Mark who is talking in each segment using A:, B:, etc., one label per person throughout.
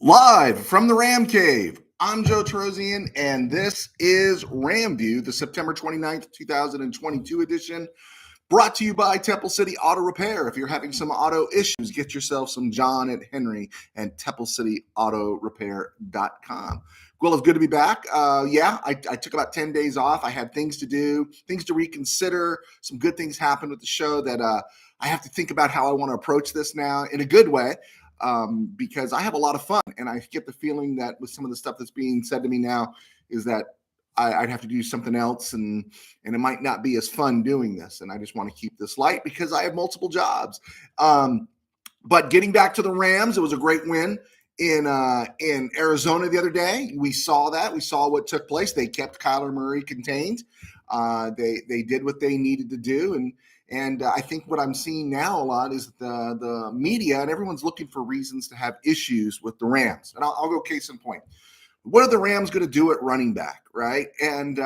A: Live from the Ram Cave, I'm Joe Trozian, and this is RamView, the September 29th, 2022 edition, brought to you by Temple City Auto Repair. If you're having some auto issues, get yourself some John and Henry and TempleCityAutoRepair.com. Well, it's good to be back. I took about 10 days off. I had things to do, things to reconsider. Some good things happened with the show that I have to think about how I want to approach this now in a good way. Because I have a lot of fun, and I get the feeling that with some of the stuff that's being said to me now is that I'd have to do something else, and it might not be as fun doing this. And I just want to keep this light because I have multiple jobs. But getting back to the Rams, it was a great win in Arizona the other day. We saw that. We saw what took place. They kept Kyler Murray contained. They did what they needed to do, and I think what I'm seeing now a lot is the media and everyone's looking for reasons to have issues with the Rams. And I'll go case in point. What are the Rams going to do at running back, right? And,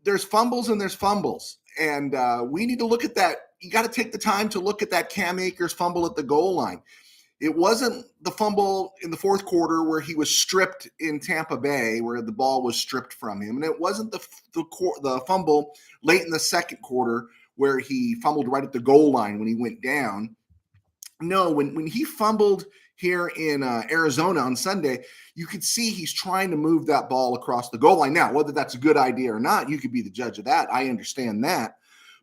A: there's fumbles and there's fumbles. And we need to look at that. You got to take the time to look at that Cam Akers fumble at the goal line. It wasn't the fumble in the fourth quarter where he was stripped in Tampa Bay, where the ball was stripped from him. And it wasn't the fumble late in the second quarter where he fumbled right at the goal line when he went down. No, when he fumbled here in Arizona on Sunday, you could see he's trying to move that ball across the goal line. Now, whether that's a good idea or not, you could be the judge of that. I understand that.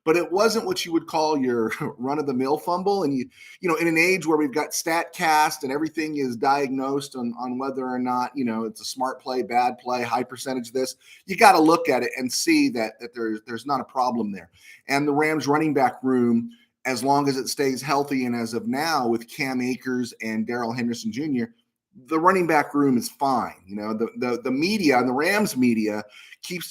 A: But it wasn't what you would call your run-of-the-mill fumble. And, in an age where we've got StatCast and everything is diagnosed on whether or not, it's a smart play, bad play, high percentage of this, you got to look at it and see that there's not a problem there. And the Rams running back room, as long as it stays healthy, and as of now with Cam Akers and Darrell Henderson Jr., the running back room is fine. The media and the Rams media keeps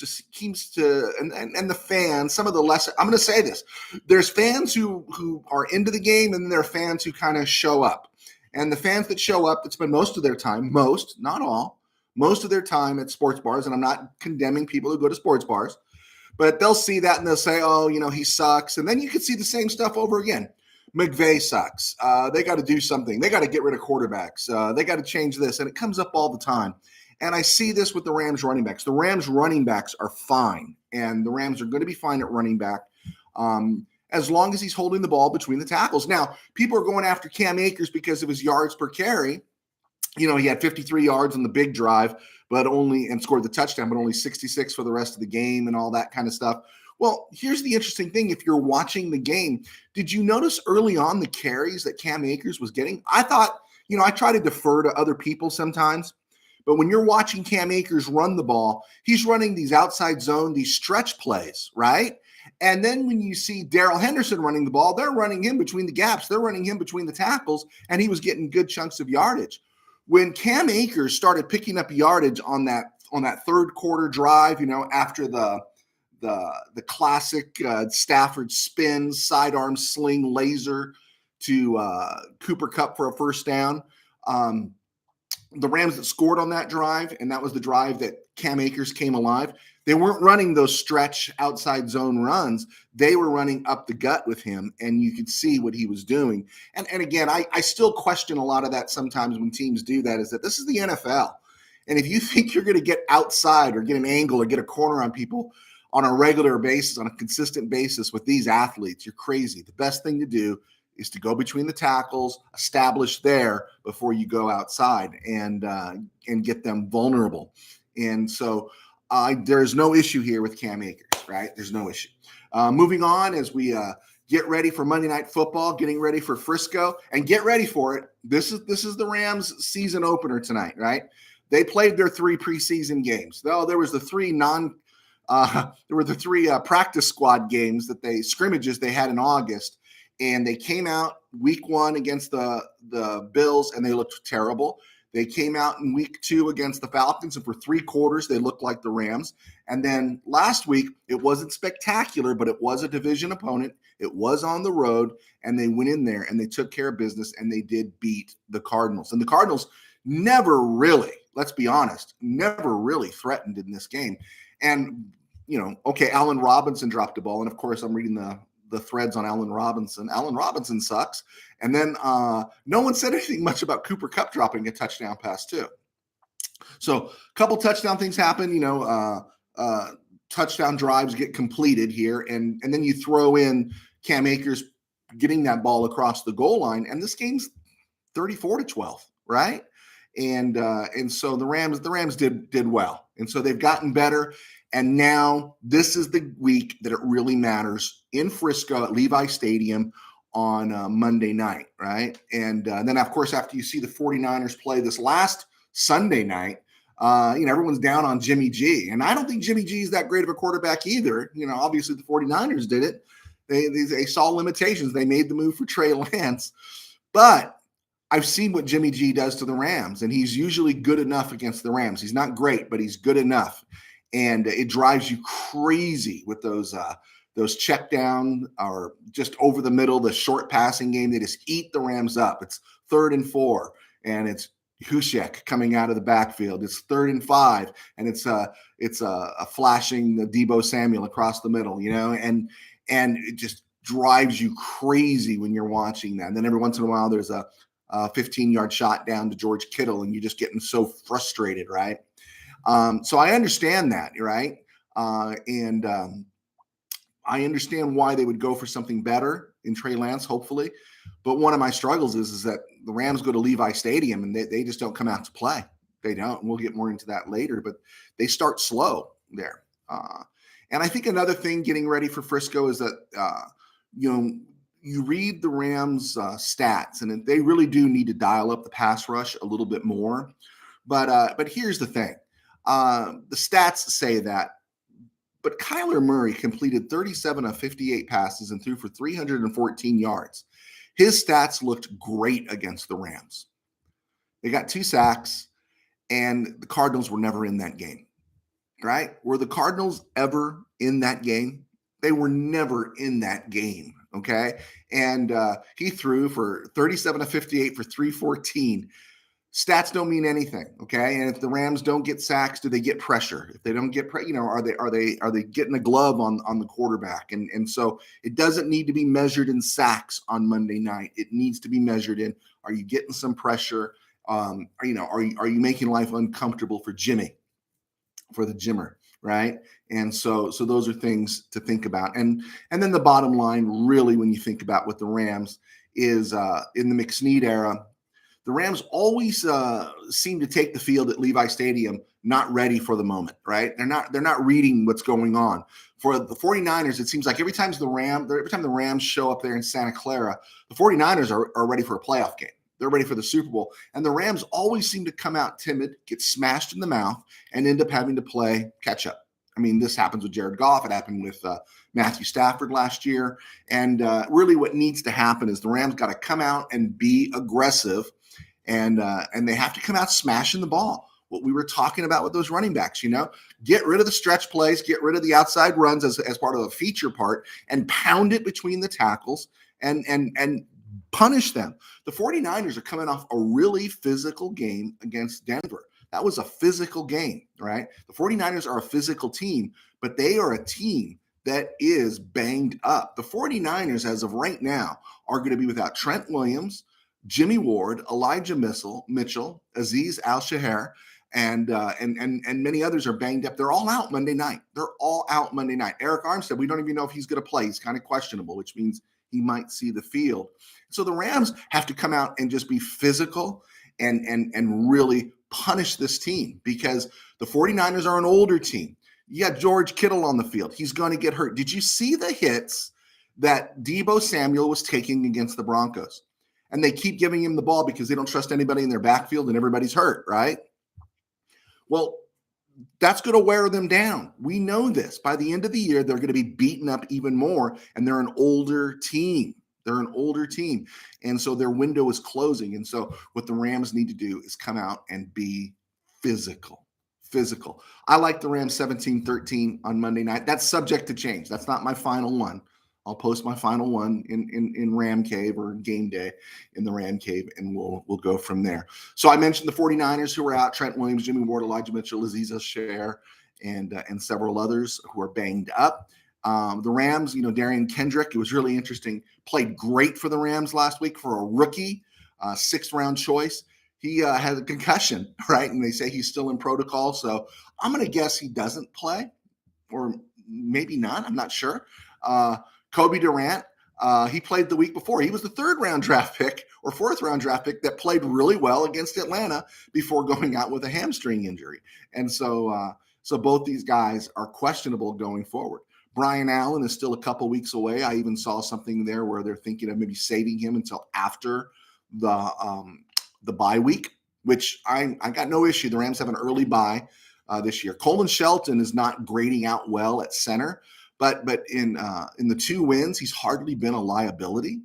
A: to and the fans, some of the less, I'm going to say this, there's fans who are into the game, and there are fans who kind of show up. And the fans that show up, that spend most of their time, not all, most of their time at sports bars, and I'm not condemning people who go to sports bars, but they'll see that and they'll say, oh, he sucks. And then you can see the same stuff over again. McVay sucks. They got to do something. They got to get rid of quarterbacks. They got to change this. And it comes up all the time. And I see this with the Rams running backs. The Rams running backs are fine. And the Rams are going to be fine at running back as long as he's holding the ball between the tackles. Now, people are going after Cam Akers because of his yards per carry. He had 53 yards on the big drive, and scored the touchdown, but only 66 for the rest of the game and all that kind of stuff. Well, here's the interesting thing. If you're watching the game, did you notice early on the carries that Cam Akers was getting? I thought, I try to defer to other people sometimes, but when you're watching Cam Akers run the ball, he's running these outside zone, these stretch plays, right? And then when you see Darrell Henderson running the ball, they're running him between the gaps. They're running him between the tackles, and he was getting good chunks of yardage. When Cam Akers started picking up yardage on that third quarter drive, after the classic Stafford spin, sidearm sling laser to Cooper Kupp for a first down. The Rams that scored on that drive, and that was the drive that Cam Akers came alive, they weren't running those stretch outside zone runs. They were running up the gut with him, and you could see what he was doing. And again, I still question a lot of that sometimes when teams do that, is that this is the NFL. And if you think you're going to get outside or get an angle or get a corner on people on a regular basis, on a consistent basis with these athletes, you're crazy. The best thing to do is to go between the tackles, establish there before you go outside and get them vulnerable. And so there's no issue here with Cam Akers, right? There's no issue. Moving on as we get ready for Monday Night Football, getting ready for Frisco, and get ready for it. This is the Rams season opener tonight, right? They played their 3 preseason games. Though there was the 3 practice squad games scrimmages they had in August, and they came out week 1 against the Bills, and they looked terrible. They came out in week 2 against the Falcons, and for 3 quarters, they looked like the Rams. And then last week, it wasn't spectacular, but it was a division opponent. It was on the road, and they went in there, and they took care of business, and they did beat the Cardinals. And the Cardinals never really, let's be honest, never really threatened in this game. And, Allen Robinson dropped a ball, and of course, I'm reading the the threads on Allen Robinson. Allen Robinson sucks. And then no one said anything much about Cooper Kupp dropping a touchdown pass too. So a couple touchdown things happen, touchdown drives get completed here. And then you throw in Cam Akers getting that ball across the goal line. And this game's 34-12, right? And so the Rams did well. And so they've gotten better. And now this is the week that it really matters in Frisco at Levi Stadium on Monday night, right? And then, of course, after you see the 49ers play this last Sunday night, everyone's down on Jimmy G. And I don't think Jimmy G is that great of a quarterback either. Obviously the 49ers did it. They saw limitations. They made the move for Trey Lance. But I've seen what Jimmy G does to the Rams, and he's usually good enough against the Rams. He's not great, but he's good enough. And it drives you crazy with those check down or just over the middle, the short passing game. They just eat the Rams up. It's 3rd and 4, and it's Hushek coming out of the backfield. It's 3rd and 5, and it's a flashing Deebo Samuel across the middle, and it just drives you crazy when you're watching that. And then every once in a while, there's a 15-yard shot down to George Kittle, and you're just getting so frustrated, right? So I understand that, right? And I understand why they would go for something better in Trey Lance, hopefully. But one of my struggles is that the Rams go to Levi Stadium and they just don't come out to play. They don't. And we'll get more into that later, but they start slow there. And I think another thing getting ready for Frisco is that, you read the Rams stats, and they really do need to dial up the pass rush a little bit more. But here's the thing. The stats say that, but Kyler Murray completed 37 of 58 passes and threw for 314 yards. His stats looked great against the Rams. They got 2 sacks, and the Cardinals were never in that game, right? Were the Cardinals ever in that game? They were never in that game, okay? And he threw for 37 of 58 for 314. Stats don't mean anything, okay? And if the Rams don't get sacks, do they get pressure? If they don't get are they getting a glove on the quarterback? And so it doesn't need to be measured in sacks on Monday night. It needs to be measured in, are you getting some pressure? Are you making life uncomfortable for Jimmy, for the Jimmer, right? And so those are things to think about. And then the bottom line, really, when you think about what the Rams is in the McSnead era, the Rams always seem to take the field at Levi Stadium not ready for the moment, right? They're not reading what's going on. For the 49ers, it seems like every time the Rams show up there in Santa Clara, the 49ers are ready for a playoff game. They're ready for the Super Bowl. And the Rams always seem to come out timid, get smashed in the mouth, and end up having to play catch up. I mean, this happens with Jared Goff. It happened with Matthew Stafford last year. And really what needs to happen is the Rams got to come out and be aggressive. And they have to come out smashing the ball. What we were talking about with those running backs, get rid of the stretch plays, get rid of the outside runs as part of a feature part, and pound it between the tackles and punish them. The 49ers are coming off a really physical game against Denver. That was a physical game, right? The 49ers are a physical team, but they are a team that is banged up. The 49ers, as of right now, are going to be without Trent Williams, Jimmy Ward, Elijah Mitchell, Azeez Al-Shaair, and many others are banged up. They're all out Monday night. Eric Armstead, we don't even know if he's going to play. He's kind of questionable, which means he might see the field. So the Rams have to come out and just be physical and really punish this team, because the 49ers are an older team. You got George Kittle on the field. He's going to get hurt. Did you see the hits that Deebo Samuel was taking against the Broncos? And they keep giving him the ball because they don't trust anybody in their backfield and everybody's hurt, right? Well, that's going to wear them down. We know this. By the end of the year, they're going to be beaten up even more, and they're an older team. And so their window is closing. And so what the Rams need to do is come out and be physical. I like the Rams 17-13 on Monday night. That's subject to change. That's not my final one. I'll post my final one in Ram Cave or game day in the Ram Cave, and we'll go from there. So I mentioned the 49ers who are out: Trent Williams, Jimmy Ward, Elijah Mitchell, Azeez Al-Shaair, and several others who are banged up. The Rams, Darian Kendrick, it was really interesting, played great for the Rams last week for a rookie, sixth-round choice. He had a concussion, right? And they say he's still in protocol. So I'm going to guess he doesn't play, or maybe not. I'm not sure. Kobe Durant, he played the week before. He was the third-round draft pick or fourth-round draft pick that played really well against Atlanta before going out with a hamstring injury. And so both these guys are questionable going forward. Brian Allen is still a couple weeks away. I even saw something there where they're thinking of maybe saving him until after the bye week, which I got no issue. The Rams have an early bye this year. Coleman Shelton is not grading out well at center, but in the 2 wins, he's hardly been a liability.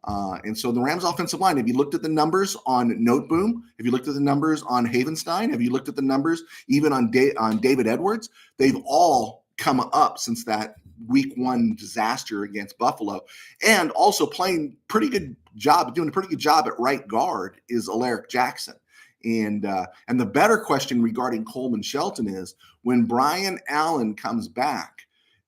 A: And so the Rams offensive line, have you looked at the numbers on Noteboom? Have you looked at the numbers on Havenstein? Have you looked at the numbers even on David Edwards? They've all come up since that week 1 disaster against Buffalo, and also doing a pretty good job at right guard is Alaric Jackson. And the better question regarding Coleman Shelton is, when Brian Allen comes back,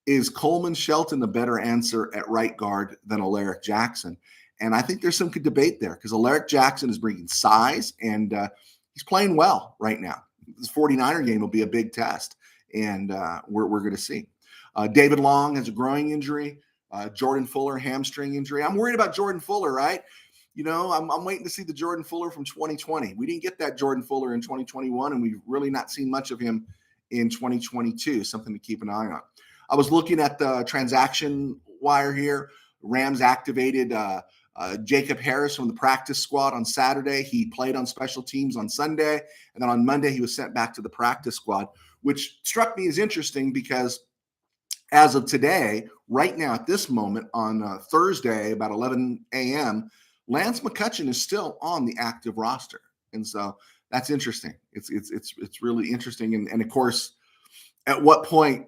A: is Coleman Shelton the better answer at right guard than Alaric Jackson? And I think there's some good debate there, because Alaric Jackson is bringing size, and he's playing well right now. This 49er game will be a big test, and we're going to see. David Long has a groin injury. Jordan Fuller, hamstring injury. I'm worried about Jordan Fuller, right? I'm waiting to see the Jordan Fuller from 2020. We didn't get that Jordan Fuller in 2021, and we've really not seen much of him in 2022. Something to keep an eye on. I was looking at the transaction wire here. Rams activated Jacob Harris from the practice squad on Saturday. He played on special teams on Sunday, and then on Monday he was sent back to the practice squad, which struck me as interesting because as of today, right now at this moment on Thursday, about 11 a.m., Lance McCutcheon is still on the active roster. And so that's interesting. It's really interesting. And of course, at what point,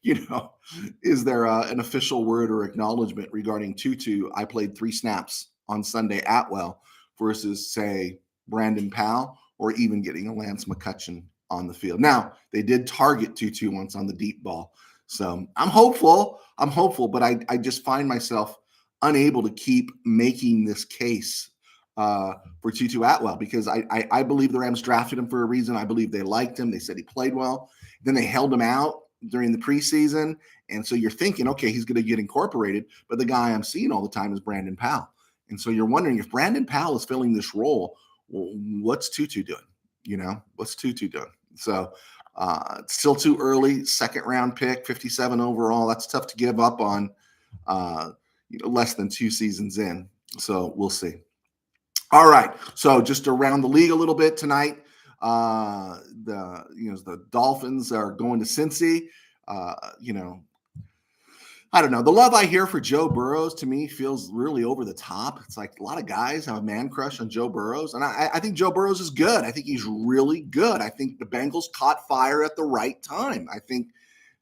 A: is there an official word or acknowledgement regarding Tutu? I played 3 snaps on Sunday Atwell versus, say, Brandon Powell, or even getting a Lance McCutcheon on the field. Now, they did target Tutu once on the deep ball. So I'm hopeful, but I just find myself unable to keep making this case for Tutu Atwell, because I believe the Rams drafted him for a reason. I believe they liked him. They said he played well. Then they held him out during the preseason. And so you're thinking, okay, he's going to get incorporated. But the guy I'm seeing all the time is Brandon Powell. And so you're wondering, if Brandon Powell is filling this role, well, what's Tutu doing? What's Tutu doing? So it's still too early. 2nd round pick, 57 overall. That's tough to give up on less than 2 seasons in. So we'll see. All right. So just around the league a little bit tonight. The Dolphins are going to Cincy. I don't know. The love I hear for Joe Burrows, to me, feels really over the top. It's like a lot of guys have a man crush on Joe Burrows. And I think Joe Burrows is good. I think he's really good. I think the Bengals caught fire at the right time. I think,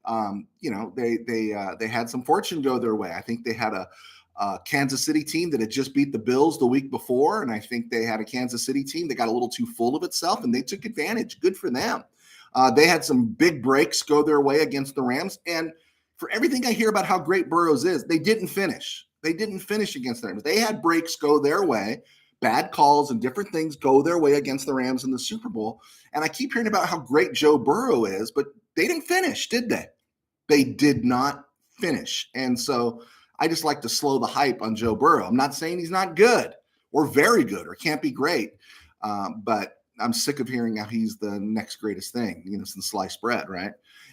A: they had some fortune go their way. I think they had a Kansas City team that had just beat the Bills the week before. And I think they had a Kansas City team that got a little too full of itself, and they took advantage. Good for them. They had some big breaks go their way against the Rams. And for everything I hear about how great Burrows is, they didn't finish. They didn't finish against the Rams. They had breaks go their way, bad calls and different things go their way against the Rams in the Super Bowl. And I keep hearing about how great Joe Burrow is, but they didn't finish, did they? They did not finish. And so I just like to slow the hype on Joe Burrow. I'm not saying he's not good or very good or can't be great, but I'm sick of hearing how he's the next greatest thing, since sliced bread, right?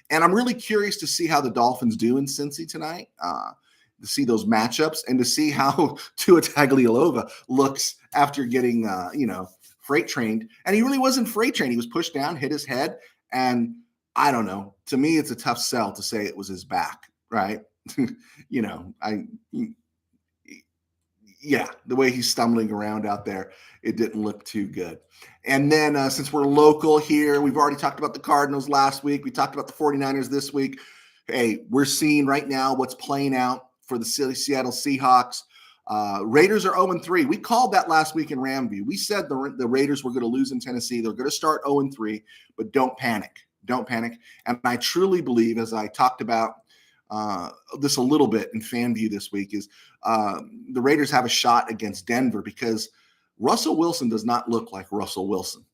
A: And I'm really curious to see how the Dolphins do in Cincy tonight, to see those matchups and to see how Tua Tagovailoa looks after getting, freight trained. And he really wasn't freight trained. He was pushed down, hit his head. And I don't know. To me, it's a tough sell to say it was his back, right? The way he's stumbling around out there, it didn't look too good. And then since we're local here, we've already talked about the Cardinals last week. We talked about the 49ers this week. Hey, we're seeing right now what's playing out for the Seattle Seahawks. Raiders are 0-3. We called that last week in RamView. We said the Raiders were going to lose in Tennessee. They're going to start 0-3, but don't panic. Don't panic. And I truly believe, as I talked about this a little bit in FanView this week is the Raiders have a shot against Denver because Russell Wilson does not look like Russell Wilson.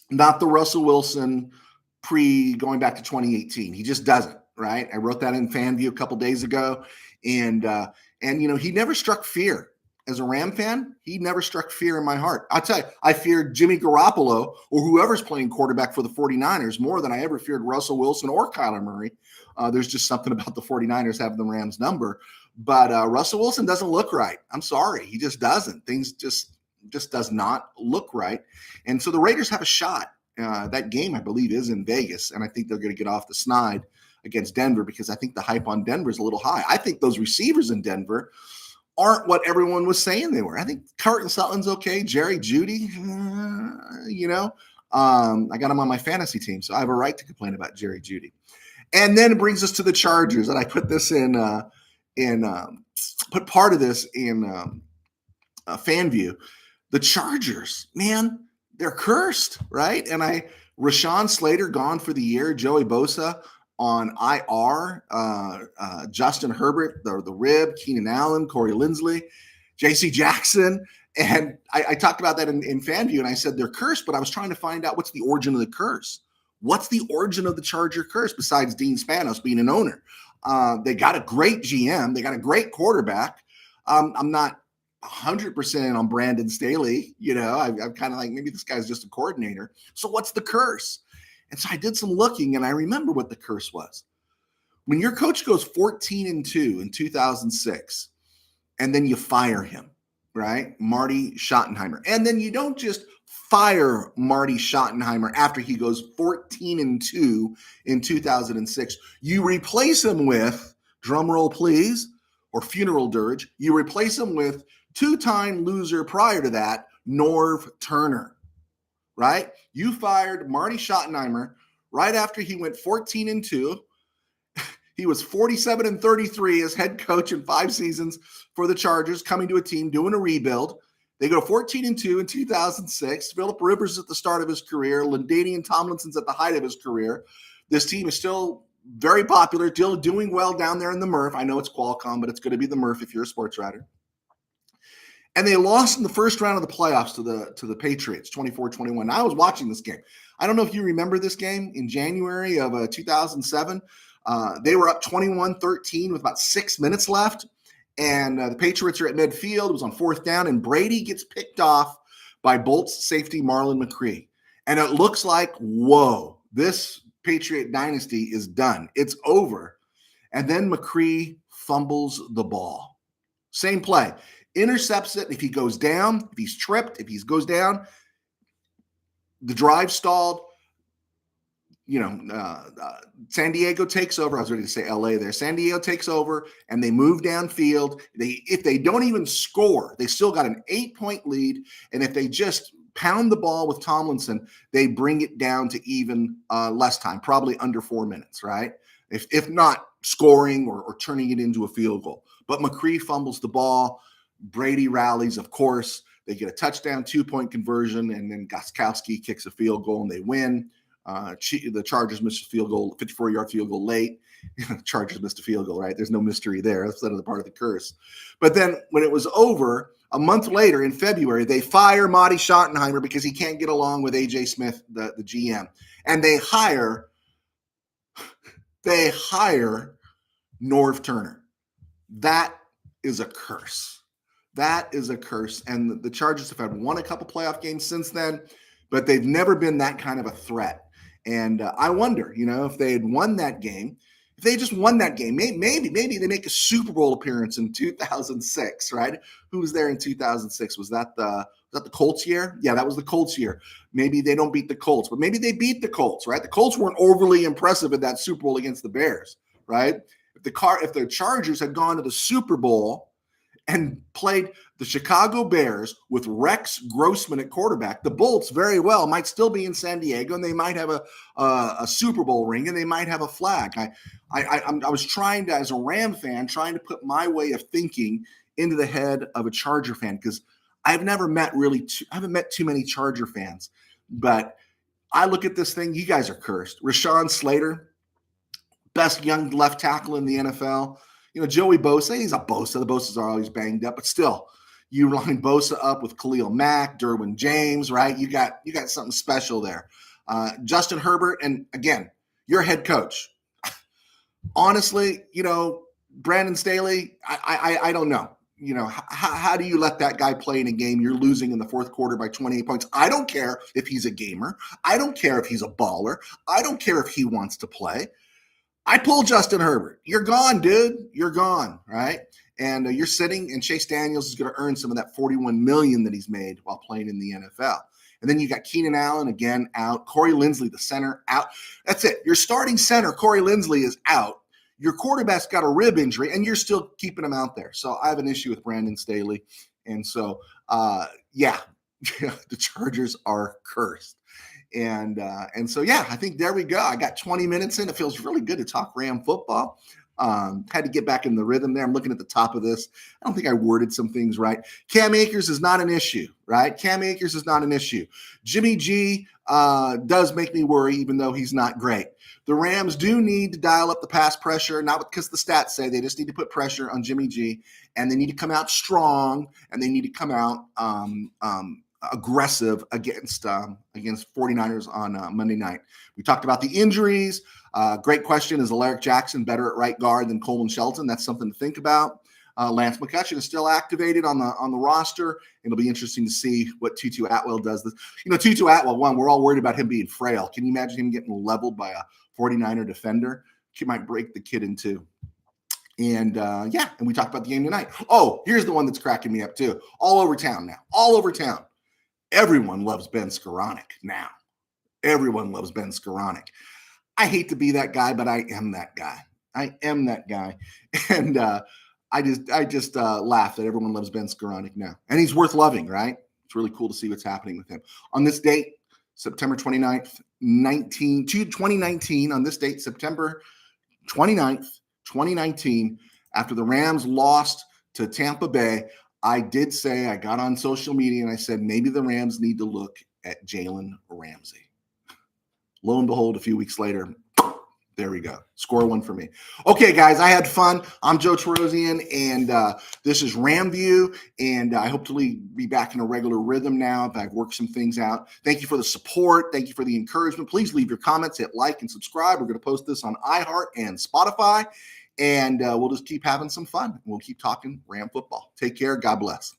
A: Not the Russell Wilson going back to 2018. He just doesn't, right? I wrote that in FanView a couple days ago. And he never struck fear. As a Ram fan, he never struck fear in my heart. I'll tell you, I feared Jimmy Garoppolo or whoever's playing quarterback for the 49ers more than I ever feared Russell Wilson or Kyler Murray. There's just something about the 49ers having the Rams number. But Russell Wilson doesn't look right. I'm sorry. He just doesn't. Things just does not look right. And so the Raiders have a shot. That game, I believe, is in Vegas, and I think they're going to get off the snide against Denver because I think the hype on Denver is a little high. I think those receivers in Denver aren't what everyone was saying they were. I think Curtin Sutton's okay. Jerry Jeudy, I got him on my fantasy team, so I have a right to complain about Jerry Jeudy. And then it brings us to the Chargers, and I put this put part of this in FanView. The Chargers, man, they're cursed, right? And Rashawn Slater gone for the year, Joey Bosa on IR, Justin Herbert, the rib, Keenan Allen, Corey Linsley, J.C. Jackson. And I talked about that in FanView, and I said they're cursed, but I was trying to find out what's the origin of the curse. What's the origin of the Charger curse besides Dean Spanos being an owner? They got a great GM. They got a great quarterback. I'm not 100% on Brandon Staley. I'm kind of like, maybe this guy's just a coordinator. So what's the curse? And so I did some looking, and I remember what the curse was. When your coach goes 14-2 in 2006, and then you fire him, right? Marty Schottenheimer. And then you don't just fire Marty Schottenheimer after he goes 14-2 in 2006. You replace him with, drum roll please, or funeral dirge, you replace him with two-time loser prior to that, Norv Turner, right? You fired Marty Schottenheimer right after he went 14-2. He was 47-33 as head coach in 5 seasons for the Chargers, coming to a team doing a rebuild. They go 14-2 in 2006. Philip Rivers at the start of his career. LaDainian Tomlinson's at the height of his career. This team is still very popular, still doing well down there in the Murph. I know it's Qualcomm, but it's going to be the Murph if you're a sports writer. And they lost in the first round of the playoffs to the Patriots, 24-21. Now, I was watching this game. I don't know if you remember this game in January of 2007. They were up 21-13 with about 6 minutes left. And the Patriots are at midfield. It was on 4th down, and Brady gets picked off by Bolts safety Marlon McCree. And it looks like, whoa, this Patriot dynasty is done. It's over. And then McCree fumbles the ball. Same play. Intercepts it. If he goes down, if he's tripped, if he goes down, the drive stalled. San Diego takes over. I was ready to say LA there. San Diego takes over, and they move downfield. If they don't even score, they still got an 8-point lead. And if they just pound the ball with Tomlinson, they bring it down to even less time, probably under 4 minutes, right? If not scoring or turning it into a field goal. But McCree fumbles the ball. Brady rallies, of course. They get a touchdown, 2-point conversion, and then Gostkowski kicks a field goal, and they win. The Chargers missed a field goal, 54-yard field goal late. Chargers missed a field goal, right? There's no mystery there. That's another part of the curse. But then when it was over, a month later in February, they fire Marty Schottenheimer because he can't get along with A.J. Smith, the GM. And they hire Norv Turner. That is a curse. That is a curse. And the Chargers have had won a couple playoff games since then, but they've never been that kind of a threat. And I wonder, if they had won that game, if they just won that game, maybe they make a Super Bowl appearance in 2006, right? Who was there in 2006? Was that the Colts year? Yeah, that was the Colts year. Maybe they don't beat the Colts, but maybe they beat the Colts, right? The Colts weren't overly impressive in that Super Bowl against the Bears, right? If the Chargers had gone to the Super Bowl and played the Chicago Bears with Rex Grossman at quarterback, the Bolts very well might still be in San Diego, and they might have a Super Bowl ring, and they might have a flag. I was trying to, as a Ram fan, trying to put my way of thinking into the head of a Charger fan, because I haven't met too many Charger fans, but I look at this thing. You guys are cursed. Rashawn Slater, best young left tackle in the NFL. Joey Bosa, he's a Bosa. The Bosas are always banged up, but still, you line Bosa up with Khalil Mack, Derwin James, right? You got something special there. Justin Herbert, and again, your head coach. Honestly, Brandon Staley, I don't know. How do you let that guy play in a game you're losing in the fourth quarter by 28 points? I don't care if he's a gamer. I don't care if he's a baller. I don't care if he wants to play. I pull Justin Herbert. You're gone, dude. You're gone, right? And you're sitting, and Chase Daniels is going to earn some of that $41 million that he's made while playing in the NFL. And then you got Keenan Allen again out. Corey Linsley, the center, out. That's it. Your starting center, Corey Linsley, is out. Your quarterback's got a rib injury, and you're still keeping him out there. So I have an issue with Brandon Staley. And so, the Chargers are cursed. And so, I think there we go. I got 20 minutes in. It feels really good to talk Ram football. Had to get back in the rhythm there. I'm looking at the top of this. I don't think I worded some things right. Cam Akers is not an issue, right? Cam Akers is not an issue. Jimmy G does make me worry, even though he's not great. The Rams do need to dial up the pass pressure, not because the stats say they just need to put pressure on Jimmy G, and they need to come out strong, and they need to come out aggressive against 49ers on Monday night. We talked about the injuries. Great question. Is Alaric Jackson better at right guard than Coleman Shelton? That's something to think about. Lance McCutcheon is still activated on the roster. It'll be interesting to see what Tutu Atwell does. Tutu Atwell, we're all worried about him being frail. Can you imagine him getting leveled by a 49er defender? He might break the kid in two. And and we talked about the game tonight. Oh, here's the one that's cracking me up too. All over town now. All over town. Everyone loves Ben Skoranek now. Everyone loves Ben Skoranek. I hate to be that guy, but I am that guy. I am that guy. And I just laugh that everyone loves Ben Skoranek now. And he's worth loving, right? It's really cool to see what's happening with him. On this date, September 29th, 2019, on this date, September 29th, 2019, after the Rams lost to Tampa Bay, I did say, I got on social media and I said, maybe the Rams need to look at Jalen Ramsey. Lo and behold, a few weeks later, there we go. Score one for me. Okay, guys, I had fun. I'm Joe Terosian, and this is RamView, and I hope to be back in a regular rhythm now if I've worked some things out. Thank you for the support. Thank you for the encouragement. Please leave your comments, hit like, and subscribe. We're going to post this on iHeart and Spotify, and we'll just keep having some fun. We'll keep talking Ram football. Take care. God bless.